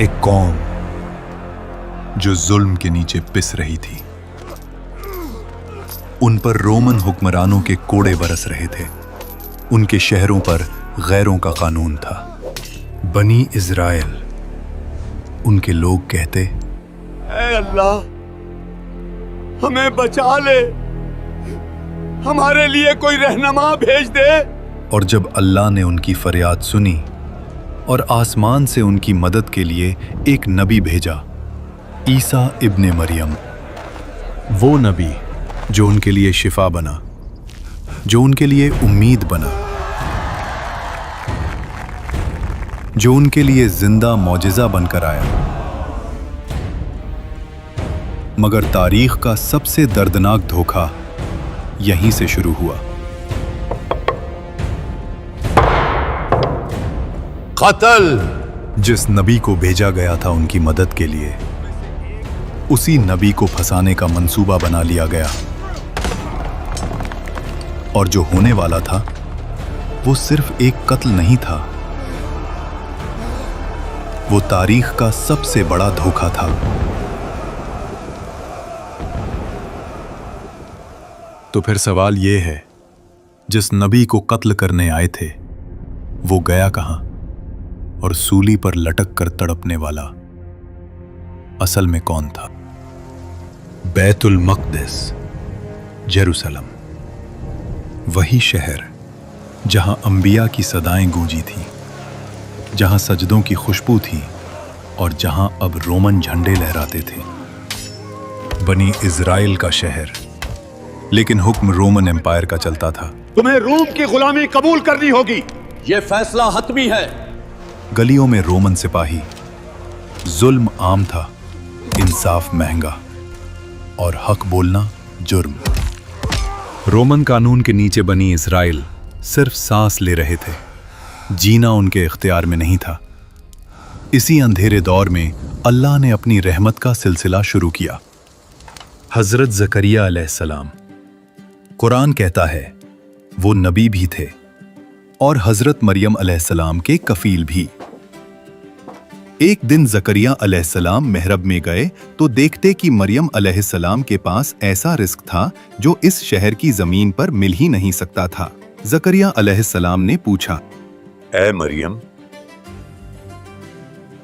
एक कौम जो जुल्म के नीचे पिस रही थी। उन पर रोमन हुक्मरानों के कोड़े बरस रहे थे। उनके शहरों पर गैरों का कानून था। बनी इज़राइल, उनके लोग कहते, ऐ अल्लाह, हमें बचा ले, हमारे लिए कोई रहनुमा भेज दे। और जब अल्लाह ने उनकी फरियाद सुनी और आसमान से उनकी मदद के लिए एक नबी भेजा, ईसा इब्ने मरियम, वो नबी जो उनके लिए शिफा बना, जो उनके लिए उम्मीद बना, जो उनके लिए जिंदा मौजिज़ा बनकर आया। मगर तारीख का सबसे दर्दनाक धोखा यहीं से शुरू हुआ। कत्ल। जिस नबी को भेजा गया था उनकी मदद के लिए, उसी नबी को फंसाने का मंसूबा बना लिया गया। और जो होने वाला था वो सिर्फ एक कत्ल नहीं था, वो तारीख का सबसे बड़ा धोखा था। तो फिर सवाल ये है, जिस नबी को कत्ल करने आए थे वो गया कहां? और सूली पर लटक कर तड़पने वाला असल में कौन था? बैतुल मक़दिस, जेरूसलम, वही शहर जहां अंबिया की सदाएं गूंजी थीं, जहां सजदों की खुशबू थी और जहां अब रोमन झंडे लहराते थे। बनी इज़राइल का शहर, लेकिन हुक्म रोमन एम्पायर का चलता था। तुम्हें रूम की गुलामी कबूल करनी होगी, यह फैसला हतमी है। गलियों में रोमन सिपाही, जुल्म आम था, इंसाफ महंगा और हक बोलना जुर्म। रोमन कानून के नीचे बनी इज़राइल सिर्फ सांस ले रहे थे, जीना उनके इख्तियार में नहीं था। इसी अंधेरे दौर में अल्लाह ने अपनी रहमत का सिलसिला शुरू किया। हज़रत ज़करिया अलैहिस्सलाम, कुरान कहता है वो नबी भी थे और हज़रत मरियम अलैहिस्सलाम के कफील भी। एक दिन ज़करिया अलैहिस्सलाम महरब में गए तो देखते कि मरियम अलैहिस्सलाम के पास ऐसा रिस्क था जो इस शहर की जमीन पर मिल ही नहीं सकता था। ज़करिया अलैहिस्सलाम ने पूछा, ऐ मरियम,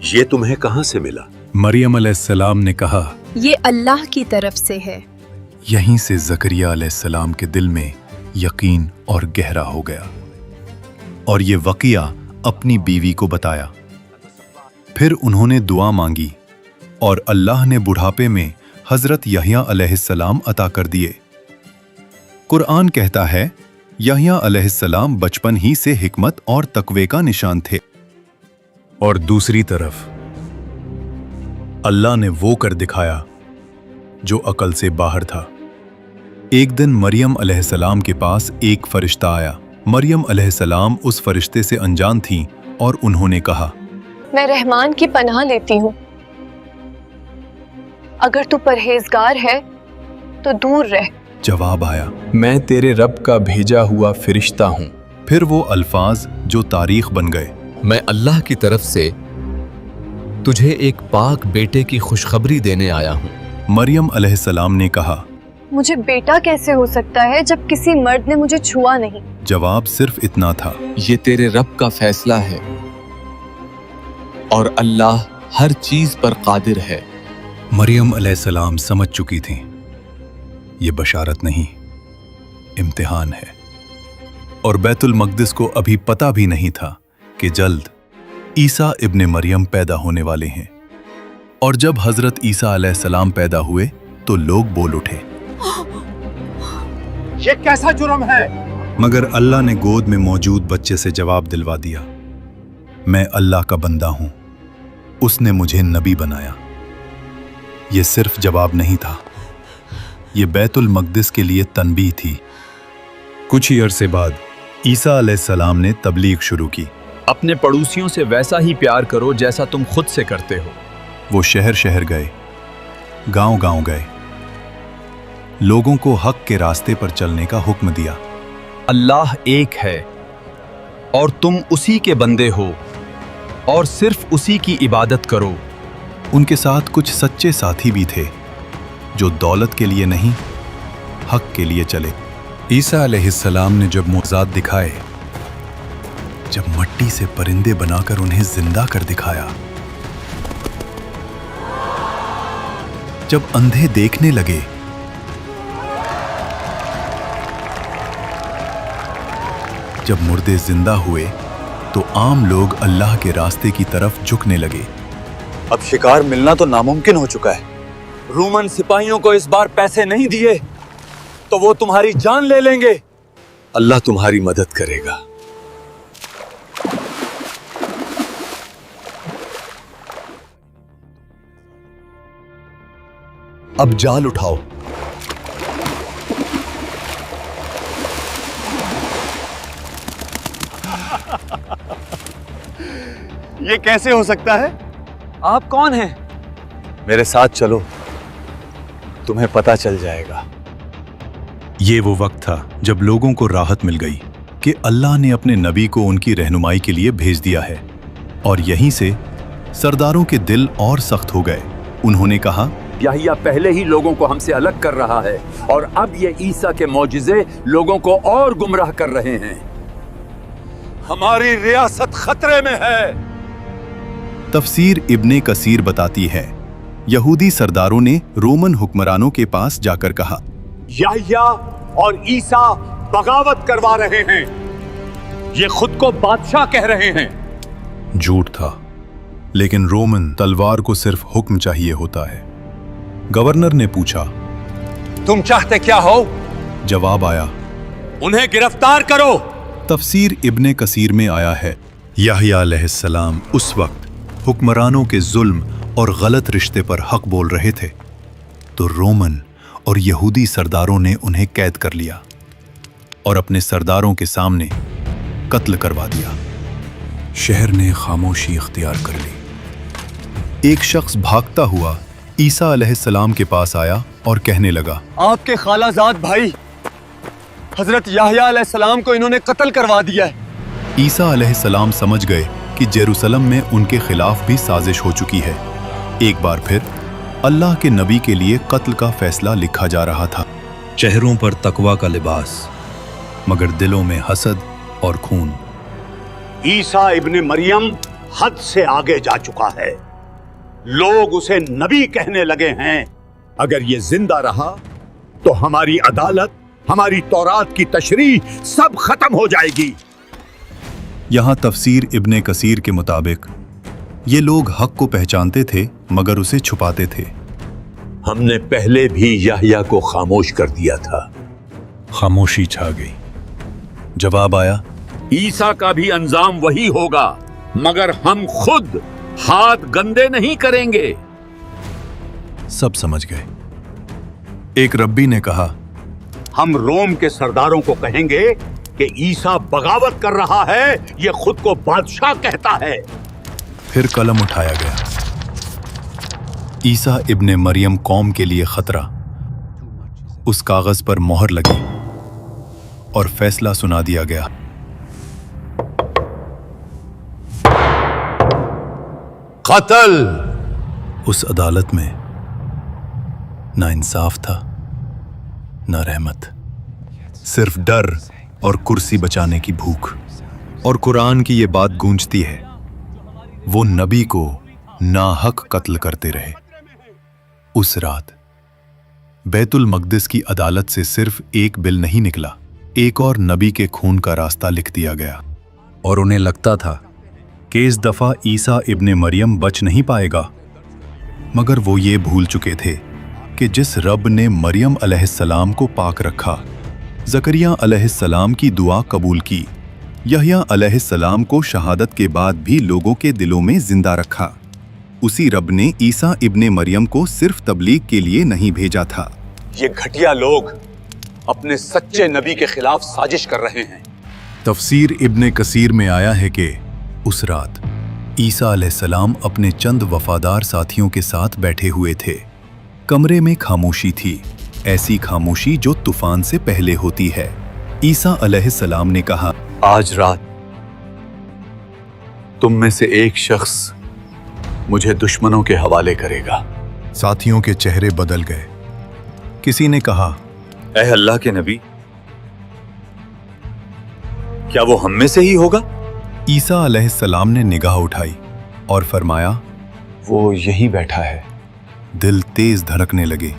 ये तुम्हें कहां से मिला? मरियम अलैहिस्सलाम ने कहा, ये अल्लाह की तरफ से है। यहीं से ज़करिया अलैहिस्सलाम के दिल में यकीन और गहरा हो गया और ये वक़िया अपनी बीवी को बताया। फिर उन्होंने दुआ मांगी और अल्लाह ने बुढ़ापे में हज़रत यहया अलैहिस्सलाम अता कर दिए। कुरान कहता है यहया अलैहिस्सलाम बचपन ही से हिकमत और तकवे का निशान थे। और दूसरी तरफ अल्लाह ने वो कर दिखाया जो अकल से बाहर था। एक दिन मरियम अलैहिस्सलाम के पास एक फरिश्ता आया। मरियम अलैहिस्सलाम उस फरिश्ते से अनजान थीं और उन्होंने कहा, मैं रहमान की पनाह लेती हूँ, अगर तू परहेजगार है तो दूर रह। जवाब आया, मैं तेरे रब का भेजा हुआ फरिश्ता हूँ। फिर वो अल्फाज जो तारीख बन गए, मैं अल्लाह की तरफ से तुझे एक पाक बेटे की खुशखबरी देने आया हूँ। मरियम अलैहिस्सलाम ने कहा, मुझे बेटा कैसे हो सकता है जब किसी मर्द ने मुझे छुआ नहीं? जवाब सिर्फ इतना था, ये तेरे रब का फैसला है और अल्लाह हर चीज पर कादिर है। मरियम अलैहिस्सलाम समझ चुकी थीं, ये बशारत नहीं, इम्तिहान है। और बैतुल मक़दिस को अभी पता भी नहीं था कि जल्द ईसा इब्ने मरियम पैदा होने वाले हैं। और जब हज़रत ईसा अलैहिस्सलाम पैदा हुए तो लोग बोल उठे, ये कैसा जुर्म है? मगर अल्लाह ने गोद में मौजूद बच्चे से जवाब दिलवा दिया, मैं अल्लाह का बंदा हूं, उसने मुझे नबी बनाया। ये सिर्फ जवाब नहीं था, ये बैतुल मक़दिस के लिए तनबीह थी। कुछ ही अरसे बाद ईसा अलैहिस्सलाम ने तबलीग शुरू की। अपने पड़ोसियों से वैसा ही प्यार करो जैसा तुम खुद से करते हो। वो शहर शहर गए, गांव गांव गए, लोगों को हक के रास्ते पर चलने का हुक्म दिया। अल्लाह एक है और तुम उसी के बंदे हो और सिर्फ उसी की इबादत करो। उनके साथ कुछ सच्चे साथी भी थे जो दौलत के लिए नहीं, हक के लिए चले। ईसा अलैहिस्सलाम ने जब मुआज़ात दिखाए, जब मट्टी से परिंदे बनाकर उन्हें जिंदा कर दिखाया, जब अंधे देखने लगे, जब मुर्दे जिंदा हुए, तो आम लोग अल्लाह के रास्ते की तरफ झुकने लगे। अब शिकार मिलना तो नामुमकिन हो चुका है। रोमन सिपाहियों को इस बार पैसे नहीं दिए तो वो तुम्हारी जान ले लेंगे। अल्लाह तुम्हारी मदद करेगा। अब जाल उठाओ। ये कैसे हो सकता है? आप कौन हैं? मेरे साथ चलो, तुम्हें पता चल जाएगा। ये वो वक्त था जब लोगों को राहत मिल गई कि अल्लाह ने अपने नबी को उनकी रहनुमाई के लिए भेज दिया है, और यहीं से सरदारों के दिल और सख्त हो गए। उन्होंने कहा, याहिया पहले ही लोगों को हमसे अलग कर रहा है और अब ये ईसा के मौजिज़े लोगों को और गुमराह कर रहे हैं। हमारी रियासत खतरे में है। तफसीर इब्ने कसीर बताती है, यहूदी सरदारों ने रोमन हुक्मरानों के पास जाकर कहा, याहिया और ईसा बगावत करवा रहे हैं। ये खुद को बादशाह कह रहे हैं। झूठ था, लेकिन रोमन तलवार को सिर्फ हुक्म चाहिए होता है। गवर्नर ने पूछा, तुम चाहते क्या हो? जवाब आया, उन्हें गिरफ्तार करो। तफसीर इब्ने कसीर में आया है, याहिया अलैहिस्सलाम उस वक्त हुक्मरानों के जुल्म और गलत रिश्ते पर हक बोल रहे थे, तो रोमन और यहूदी सरदारों ने उन्हें कैद कर लिया और अपने सरदारों के सामने कत्ल करवा दिया। शहर ने खामोशी इख्तियार कर ली। एक शख्स भागता हुआ ईसा अलैहिस्सलाम के पास आया और कहने लगा, आपके खालाजाद भाई हजरत याहिया अलैहिस्सलाम को इन्होंने कत्ल करवा दिया है। ईसा अलैहिस्सलाम समझ गए कि जेरूसलम में उनके खिलाफ भी साजिश हो चुकी है। एक बार फिर अल्लाह के नबी के लिए कत्ल का फैसला लिखा जा रहा था। चेहरों पर तकवा का लिबास, मगर दिलों में हसद और खून। ईसा इब्ने मरियम हद से आगे जा चुका है। लोग उसे नबी कहने लगे हैं। अगर ये जिंदा रहा तो हमारी अदालत, हमारी तौरात की तशरीह सब खत्म हो जाएगी। यहाँ तफसीर इब्ने कसीर के मुताबिक ये लोग हक को पहचानते थे मगर उसे छुपाते थे। हमने पहले भी याहिया को खामोश कर दिया था। खामोशी छा गई। जवाब आया, ईसा का भी अंजाम वही होगा, मगर हम खुद हाथ गंदे नहीं करेंगे। सब समझ गए। एक रब्बी ने कहा, हम रोम के सरदारों को कहेंगे कि ईसा बगावत कर रहा है, ये खुद को बादशाह कहता है। फिर कलम उठाया गया। ईसा इब्ने मरियम कौम के लिए खतरा। उस कागज पर मोहर लगी और फैसला सुना दिया गया। कत्ल। उस अदालत में ना इंसाफ था, ना रहमत, सिर्फ डर और कुर्सी बचाने की भूख। और कुरान की ये बात गूंजती है, वो नबी को नाहक कत्ल करते रहे। उस रात बैतुल मकदिस की अदालत से सिर्फ एक बिल नहीं निकला, एक और नबी के खून का रास्ता लिख दिया गया। और उन्हें लगता था कि इस दफा ईसा इब्ने मरियम बच नहीं पाएगा, मगर वो ये भूल चुके थे कि जिस रब ने मरियम अलैहिस्सलाम को पाक रखा, ज़करिया अलैहिस्सलाम की दुआ कबूल की, यहया अलैहिस्सलाम को शहादत के बाद भी लोगों के दिलों में जिंदा रखा, उसी रब ने ईसा इब्ने मरियम को सिर्फ तबलीग के लिए नहीं भेजा था। ये घटिया लोग अपने सच्चे नबी के खिलाफ साजिश कर रहे हैं। तफसीर इब्ने कसीर में आया है कि उस रात ईसा अलैहिस्सलाम अपने चंद वफादार साथियों के साथ बैठे हुए थे। कमरे में खामोशी थी, ऐसी खामोशी जो तूफान से पहले होती है। ईसा अलैहिस्सलाम ने कहा, आज रात तुम में से एक शख्स मुझे दुश्मनों के हवाले करेगा। साथियों के चेहरे बदल गए। किसी ने कहा, ऐ अल्लाह के नबी, क्या वो हम में से ही होगा? ईसा अलैहिस्सलाम ने निगाह उठाई और फरमाया, वो यहीं बैठा है। दिल तेज धड़कने लगे।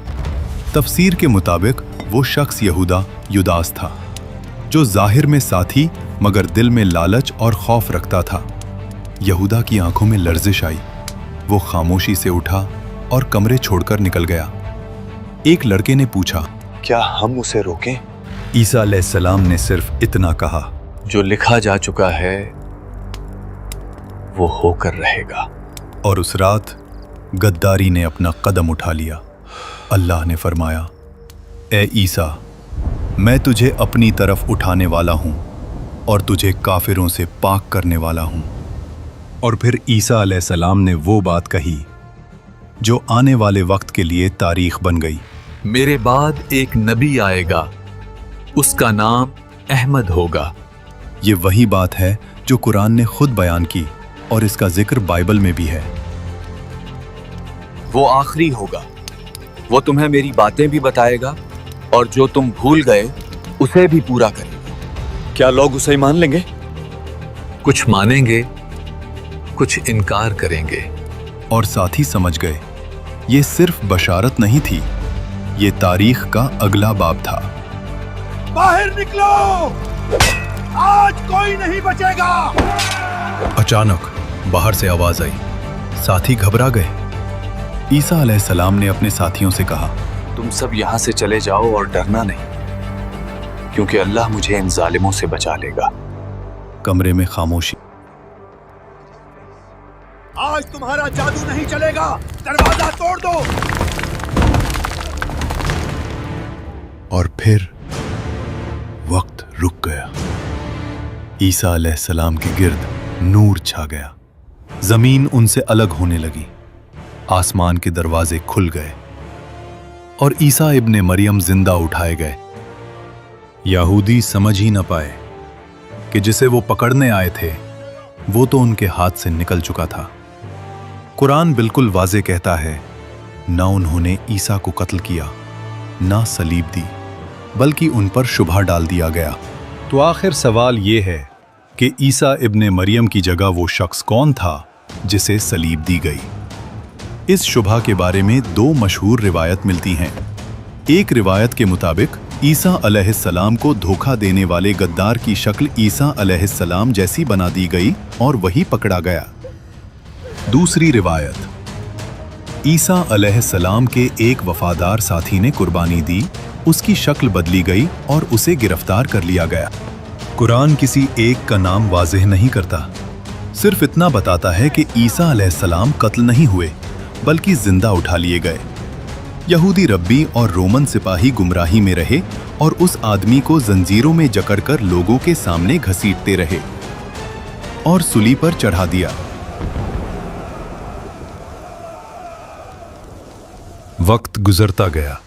तफसीर के मुताबिक वो शख्स यहूदा युदास था, जो जाहिर में साथी मगर दिल में लालच और खौफ रखता था। यहूदा की आंखों में लर्जिश आई। वो खामोशी से उठा और कमरे छोड़कर निकल गया। एक लड़के ने पूछा, क्या हम उसे रोकें? ईसा अलैहिस्सलाम ने सिर्फ इतना कहा, जो लिखा जा चुका है वो होकर रहेगा। और उस रात गद्दारी ने अपना कदम उठा लिया। अल्लाह ने फरमाया, ए ईसा, मैं तुझे अपनी तरफ उठाने वाला हूं और तुझे काफिरों से पाक करने वाला हूं। और फिर ईसा अलैहिस्सलाम ने वो बात कही जो आने वाले वक्त के लिए तारीख बन गई। मेरे बाद एक नबी आएगा, उसका नाम अहमद होगा। ये वही बात है जो कुरान ने खुद बयान की और इसका जिक्र बाइबल में भी है। वो आखिरी होगा। वो तुम्हें मेरी बातें भी बताएगा और जो तुम भूल गए उसे भी पूरा करेगा। क्या लोग उसे मान लेंगे? कुछ मानेंगे, कुछ इनकार करेंगे। और साथी समझ गए, ये सिर्फ बशारत नहीं थी, ये तारीख का अगला बाब था। बाहर निकलो, आज कोई नहीं बचेगा। अचानक बाहर से आवाज आई। साथी घबरा गए। ईसा अलैहिस्सलाम ने अपने साथियों से कहा, तुम सब यहां से चले जाओ और डरना नहीं, क्योंकि अल्लाह मुझे इन जालिमों से बचा लेगा। कमरे में खामोशी। आज तुम्हारा जादू नहीं चलेगा, दरवाजा तोड़ दो। और फिर वक्त रुक गया। ईसा अलैहिस्सलाम के गिर्द नूर छा गया। जमीन उनसे अलग होने लगी। आसमान के दरवाजे खुल गए और ईसा इब्ने मरियम जिंदा उठाए गए। यहूदी समझ ही न पाए कि जिसे वो पकड़ने आए थे वो तो उनके हाथ से निकल चुका था। कुरान बिल्कुल वाज़े कहता है, ना उन्होंने ईसा को कत्ल किया, ना सलीब दी, बल्कि उन पर शुबह डाल दिया गया। तो आखिर सवाल ये है कि ईसा इब्ने मरियम की जगह वो शख्स कौन था जिसे सलीब दी गई? इस शुबह के बारे में दो मशहूर रिवायत मिलती हैं। एक रिवायत के मुताबिक ईसा अलैहिस्सलाम को धोखा देने वाले गद्दार की शक्ल ईसा अलैहिस्सलाम जैसी बना दी गई और वही पकड़ा गया। दूसरी रिवायत, ईसा अलैहिस्सलाम के एक वफादार साथी ने कुर्बानी दी, उसकी शक्ल बदली गई और उसे गिरफ्तार कर लिया गया। कुरान किसी एक का नाम वाज़ेह नहीं करता, सिर्फ इतना बताता है कि ईसा अलैहिस्सलाम कत्ल नहीं हुए बल्कि जिंदा उठा लिए गए। यहूदी रब्बी और रोमन सिपाही गुमराही में रहे और उस आदमी को जंजीरों में जकड़कर लोगों के सामने घसीटते रहे और सूली पर चढ़ा दिया। वक्त गुजरता गया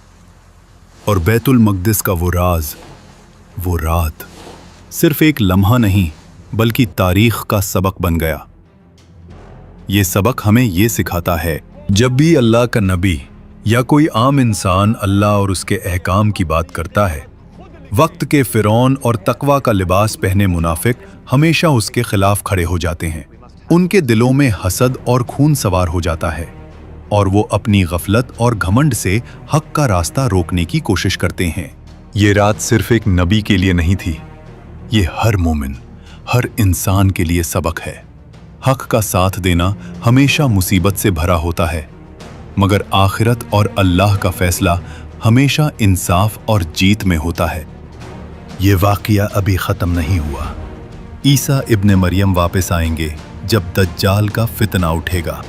और बैतुल मक़दिस का वो राज, वो रात सिर्फ एक लम्हा नहीं बल्कि तारीख का सबक बन गया। ये सबक हमें ये सिखाता है, जब भी अल्लाह का नबी या कोई आम इंसान अल्लाह और उसके अहकाम की बात करता है, वक्त के फिरौन और तकवा का लिबास पहने मुनाफिक हमेशा उसके खिलाफ खड़े हो जाते हैं। उनके दिलों में हसद और खून सवार हो जाता है और वो अपनी गफलत और घमंड से हक का रास्ता रोकने की कोशिश करते हैं। ये रात सिर्फ एक नबी के लिए नहीं थी, ये हर मोमिन, हर इंसान के लिए सबक है। हक का साथ देना हमेशा मुसीबत से भरा होता है, मगर आखिरत और अल्लाह का फैसला हमेशा इंसाफ और जीत में होता है। ये वाक़या अभी ख़त्म नहीं हुआ। ईसा इब्ने मरियम वापस आएंगे जब दज्जाल का फितना उठेगा।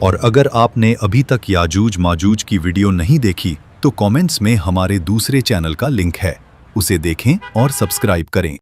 और अगर आपने अभी तक याजूज माजूज की वीडियो नहीं देखी तो कमेंट्स में हमारे दूसरे चैनल का लिंक है, उसे देखें और सब्सक्राइब करें।